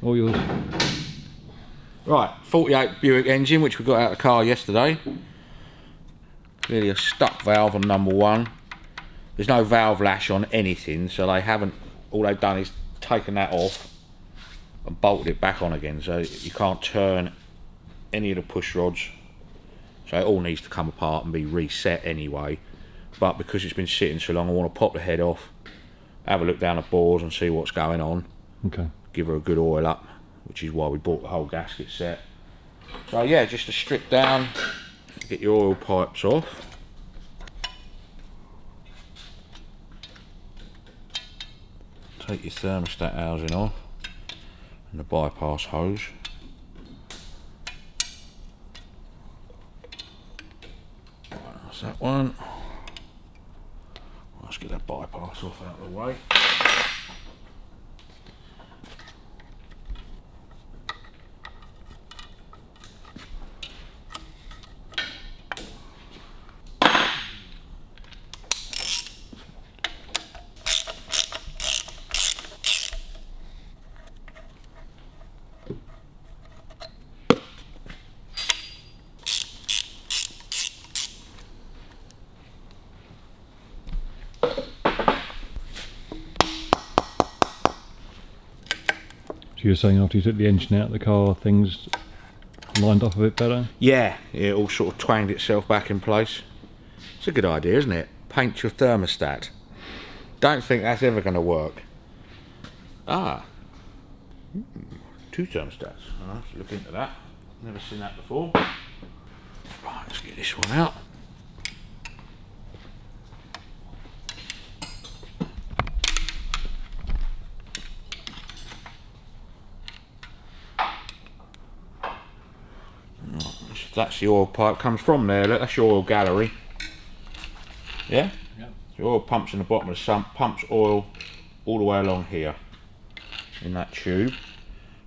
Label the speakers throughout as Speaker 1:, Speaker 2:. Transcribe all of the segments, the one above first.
Speaker 1: All yours.
Speaker 2: Right, 48 Buick engine, which we got out of the car yesterday. Clearly a stuck valve on number one. There's no valve lash on anything, so they haven't. All they've done is taken that off and bolted it back on again, so you can't turn any of the push rods. So it all needs to come apart and be reset anyway. But because it's been sitting so long, I want to pop the head off, have a look down the bores and see what's going on.
Speaker 1: Okay.
Speaker 2: Give her a good oil up, which is why we bought the whole gasket set. So yeah, just to strip down, get your oil pipes off. Take your thermostat housing off and the bypass hose. That's that one. Let's get that bypass off out of the way.
Speaker 1: So you're saying after you took the engine out of the car, things lined up a bit better?
Speaker 2: Yeah, it all sort of twanged itself back in place. It's a good idea, isn't it? Paint your thermostat. Don't think that's ever going to work. Ah. Two thermostats. I'll have to look into that. Never seen that before. Right, let's get this one out. That's the oil pipe, comes from there. Look, that's your oil gallery. Yeah? Yeah. The oil pumps in the bottom of the sump, pumps oil all the way along here in that tube.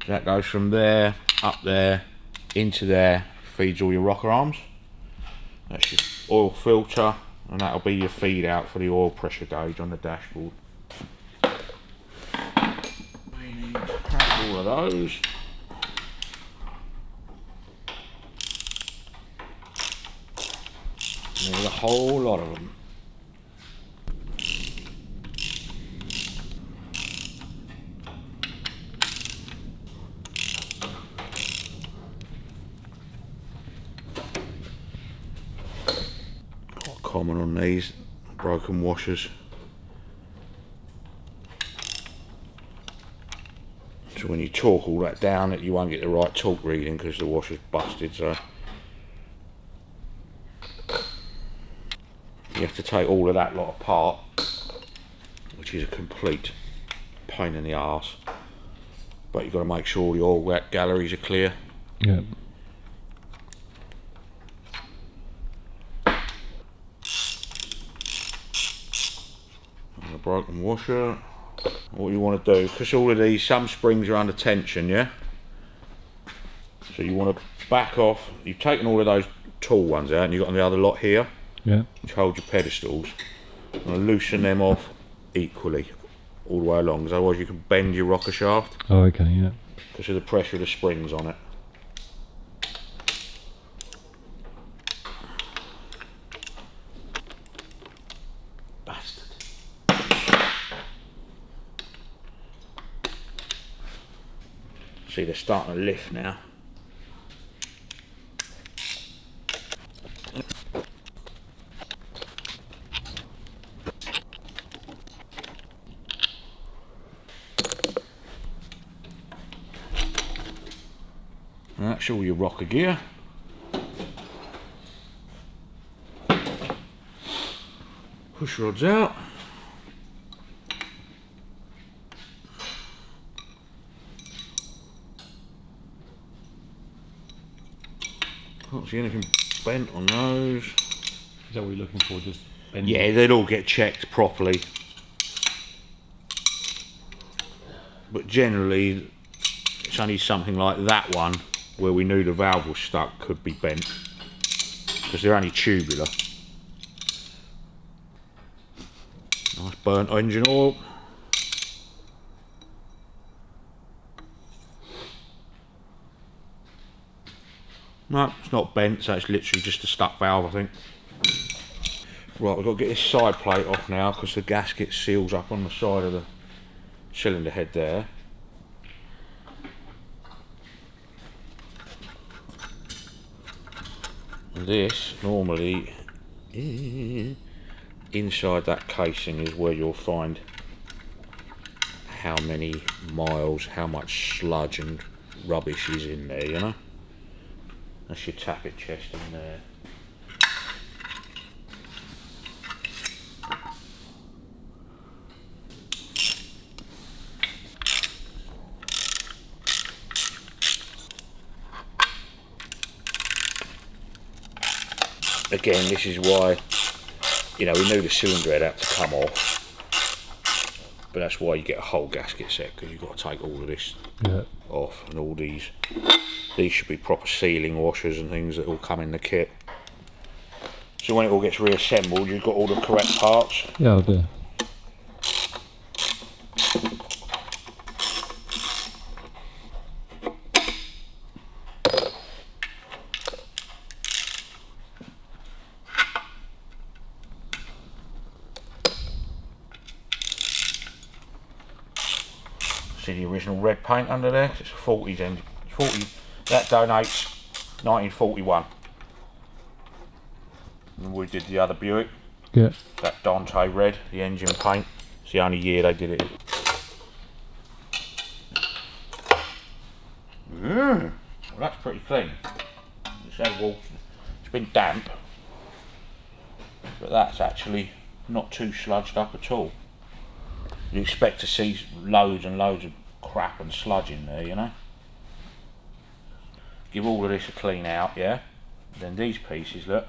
Speaker 2: That goes from there, up there, into there, feeds all your rocker arms. That's your oil filter, and that'll be your feed out for the oil pressure gauge on the dashboard. We need to crack all of those. There's a whole lot of them. Quite common on these broken washers. So when you torque all that down, you won't get the right torque reading because the washer's busted. So you have to take all of that lot apart, which is a complete pain in the arse. But you've got to make sure all the oil galleries are clear.
Speaker 1: Yeah.
Speaker 2: And a broken washer. What you want to do, because all of these, some springs are under tension, yeah? So you want to back off. You've taken all of those tall ones out and you've got the other lot here.
Speaker 1: Yeah.
Speaker 2: Which hold your pedestals. You want to loosen them off equally all the way along, because otherwise you can bend your rocker shaft.
Speaker 1: Oh, okay, yeah.
Speaker 2: Because of the pressure of the springs on it. Bastard. See, they're starting to lift now. And that's all your rocker gear. Push rods out. Can't see anything bent on those.
Speaker 1: Is that what you're looking for? Just bend?
Speaker 2: Yeah, they'd all get checked properly. But generally, it's only something like that one where we knew the valve was stuck could be bent, because they're only tubular. Nice burnt engine oil. No, it's not bent, so it's literally just a stuck valve, I think. Right, we've got to get this side plate off now because the gasket seals up on the side of the cylinder head there. And this, normally, inside that casing is where you'll find how many miles, how much sludge and rubbish is in there, you know? That's your tappet chest in there. Again, this is why, you know, we knew the cylinder head had to come off, but that's why you get a whole gasket set, because you've got to take all of this off, and all these should be proper sealing washers and things that all come in the kit. So when it all gets reassembled, you've got all the correct parts.
Speaker 1: Yeah, I do.
Speaker 2: See the original red paint under there? It's a 40s engine. 40, that donates 1941. And we did the other Buick.
Speaker 1: Yeah.
Speaker 2: That Dante red, the engine paint. It's the only year they did it. Well, that's pretty clean. It's been damp, but that's actually not too sludged up at all. You expect to see loads and loads of crap and sludge in there, you know. Give all of this a clean out, yeah. Then these pieces, look,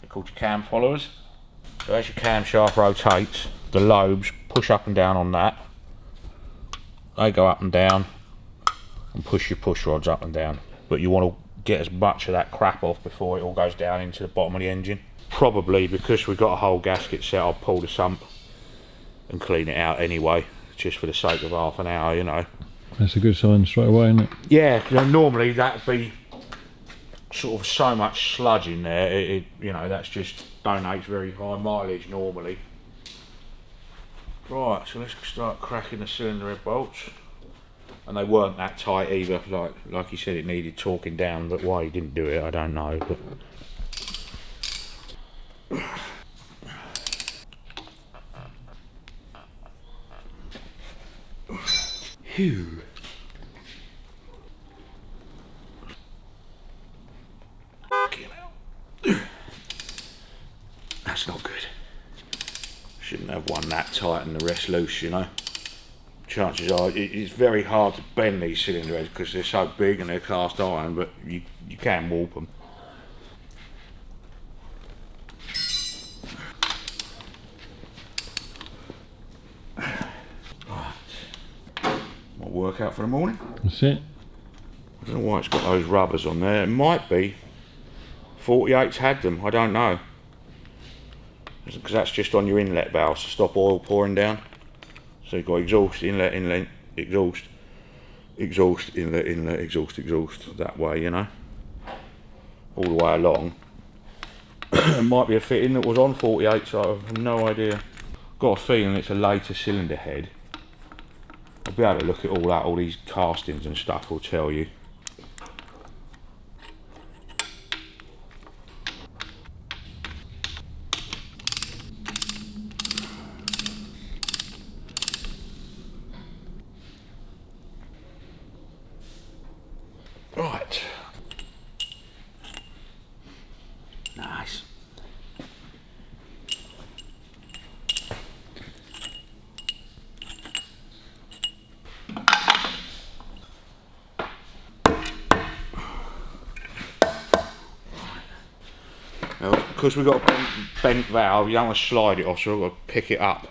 Speaker 2: they're called your cam followers. So as your camshaft rotates, the lobes push up and down on that. They go up and down and push your push rods up and down. But you want to get as much of that crap off before it all goes down into the bottom of the engine. Probably because we've got a whole gasket set, I'll pull the sump and clean it out anyway, just for the sake of half an hour, you know.
Speaker 1: That's a good sign straight away, isn't it?
Speaker 2: Yeah, you know, normally that'd be sort of so much sludge in there, you know, that's just donates very high mileage normally. Right, so let's start cracking the cylinder head bolts. And they weren't that tight either, like he said it needed torquing down, but why he didn't do it I don't know. But phew. That's not good. Shouldn't have one that tight and the rest loose, you know. Chances are it's very hard to bend these cylinder heads because they're so big and they're cast iron, but you can warp them. Workout for the morning.
Speaker 1: That's it.
Speaker 2: I don't know why it's got those rubbers on there. It might be 48's had them, I don't know, because that's just on your inlet valves to stop oil pouring down. So you've got exhaust, inlet, inlet, exhaust, exhaust, inlet, inlet, exhaust, exhaust, that way, you know, all the way along. It might be a fitting that was on 48, so I have no idea. Got a feeling it's a later cylinder head. I'll be able to look it all out, all these castings and stuff will tell you. Right. Nice. Now, because we've got a bent valve, you don't want to slide it off, so we've got to pick it up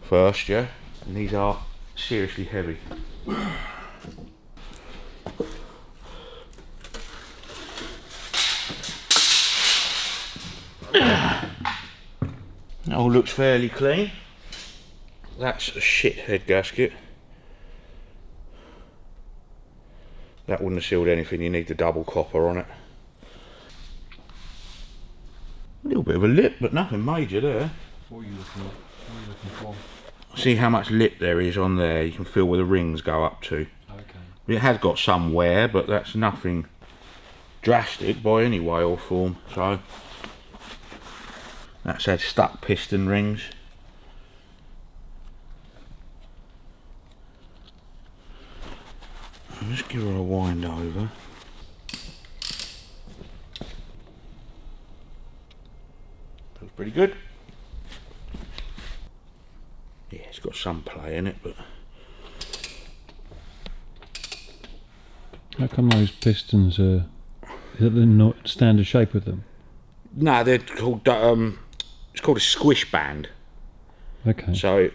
Speaker 2: first, yeah? And these are seriously heavy. It all looks fairly clean. That's a shit head gasket. That wouldn't have sealed anything, you need the double copper on it. A little bit of a lip, but nothing major there.
Speaker 1: What are you looking at? What are you looking for?
Speaker 2: See how much lip there is on there, you can feel where the rings go up to.
Speaker 1: Okay.
Speaker 2: It has got some wear, but that's nothing drastic by any way or form. So that's had stuck piston rings. I'll just give her a wind over. Feels pretty good. Yeah, it's got some play in it, but
Speaker 1: How come those pistons are... Is that the not standard shape of them?
Speaker 2: no, they're called it's called a squish band.
Speaker 1: Okay.
Speaker 2: So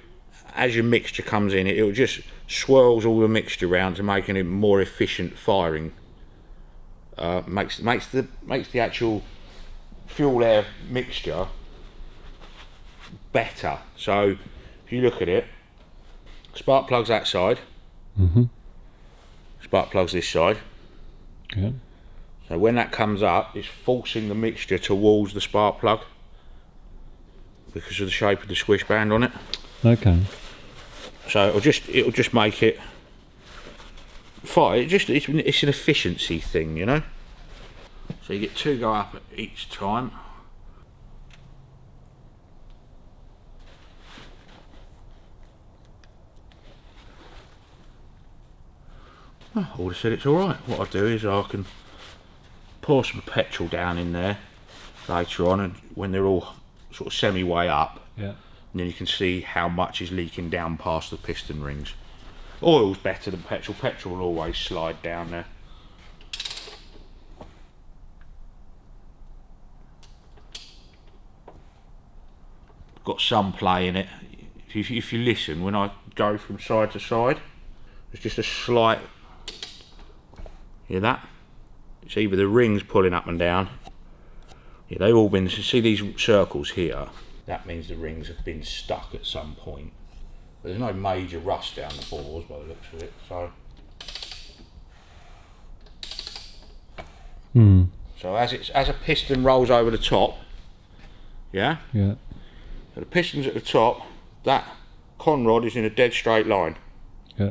Speaker 2: as your mixture comes in, it just swirls all the mixture around to making it more efficient firing. Makes the actual fuel air mixture better. So if you look at it, spark plugs that side, spark plugs this side.
Speaker 1: Yeah.
Speaker 2: So when that comes up, it's forcing the mixture towards the spark plug because of the shape of the squish band on it.
Speaker 1: Okay.
Speaker 2: So it'll just make it fire. It's an efficiency thing, you know. So you get two go up at each time. I would have said it's alright. What I do is I can pour some petrol down in there later on, and when they're all sort of semi-way up,
Speaker 1: Yeah.
Speaker 2: and then you can see how much is leaking down past the piston rings. Oil's better than petrol. Petrol will always slide down there. Got some play in it. If you listen, when I go from side to side, there's just a slight... Hear that? It's either the rings pulling up and down. Yeah, they've all been... See these circles here? That means the rings have been stuck at some point. But there's no major rust down the bores by the looks of it, so... So as a piston rolls over the top, yeah?
Speaker 1: Yeah.
Speaker 2: So the piston's at the top, that con rod is in a dead straight line.
Speaker 1: Yeah.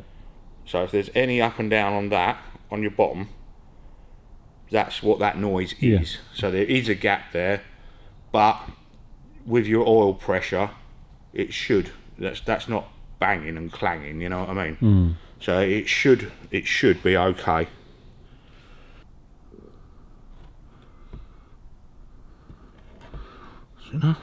Speaker 2: So if there's any up and down on that, on your bottom, that's what that noise is.
Speaker 1: Yeah.
Speaker 2: So there is a gap there, but with your oil pressure, it should. That's not banging and clanging. You know what I mean? So it should be okay. That's enough.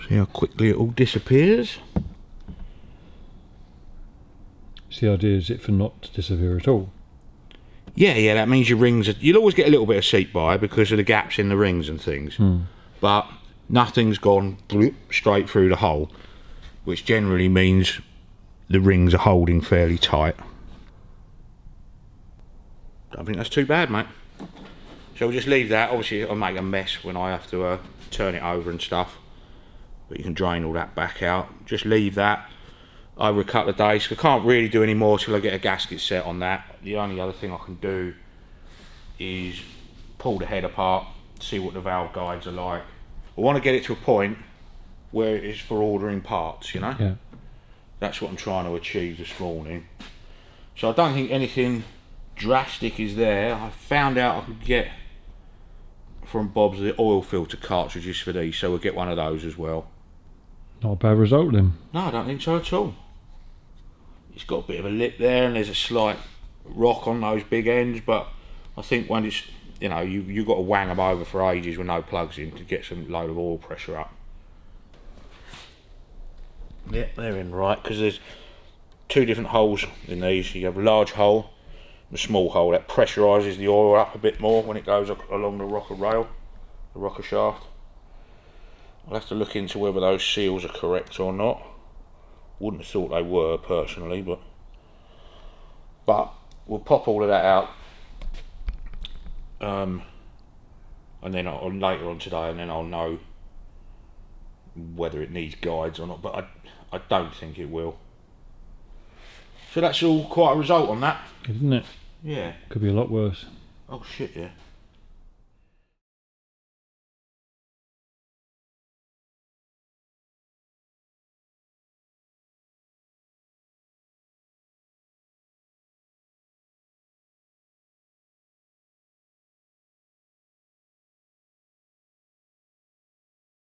Speaker 2: See how quickly it all disappears.
Speaker 1: So the idea is it for not to disappear at all.
Speaker 2: Yeah, that means your rings you'll always get a little bit of seat by because of the gaps in the rings and things. But nothing's gone straight through the hole, which generally means the rings are holding fairly tight. Don't think that's too bad, mate. So we'll just leave that. Obviously I'll make a mess when I have to turn it over and stuff, but you can drain all that back out. Just leave that over a couple of days. I can't really do any more till I get a gasket set on that. The only other thing I can do is pull the head apart, see what the valve guides are like. I want to get it to a point where it is for ordering parts, you know?
Speaker 1: Yeah.
Speaker 2: That's what I'm trying to achieve this morning. So I don't think anything drastic is there. I found out I could get from Bob's the oil filter cartridges for these, so we'll get one of those as well.
Speaker 1: Not a bad result then.
Speaker 2: No, I don't think so at all. It's got a bit of a lip there and there's a slight rock on those big ends, but I think when it's, you know, you've got to wang them over for ages with no plugs in to get some load of oil pressure up. Yeah, they're in right, because there's two different holes in these. You have a large hole, a small hole. That pressurises the oil up a bit more when it goes along the rocker rail, the rocker shaft. I'll have to look into whether those seals are correct or not. Wouldn't have thought they were personally, but we'll pop all of that out, and then later on today, and then I'll know whether it needs guides or not, but I don't think it will. So that's all quite a result on that.
Speaker 1: Isn't it?
Speaker 2: Yeah.
Speaker 1: Could be a lot worse.
Speaker 2: Oh shit, yeah.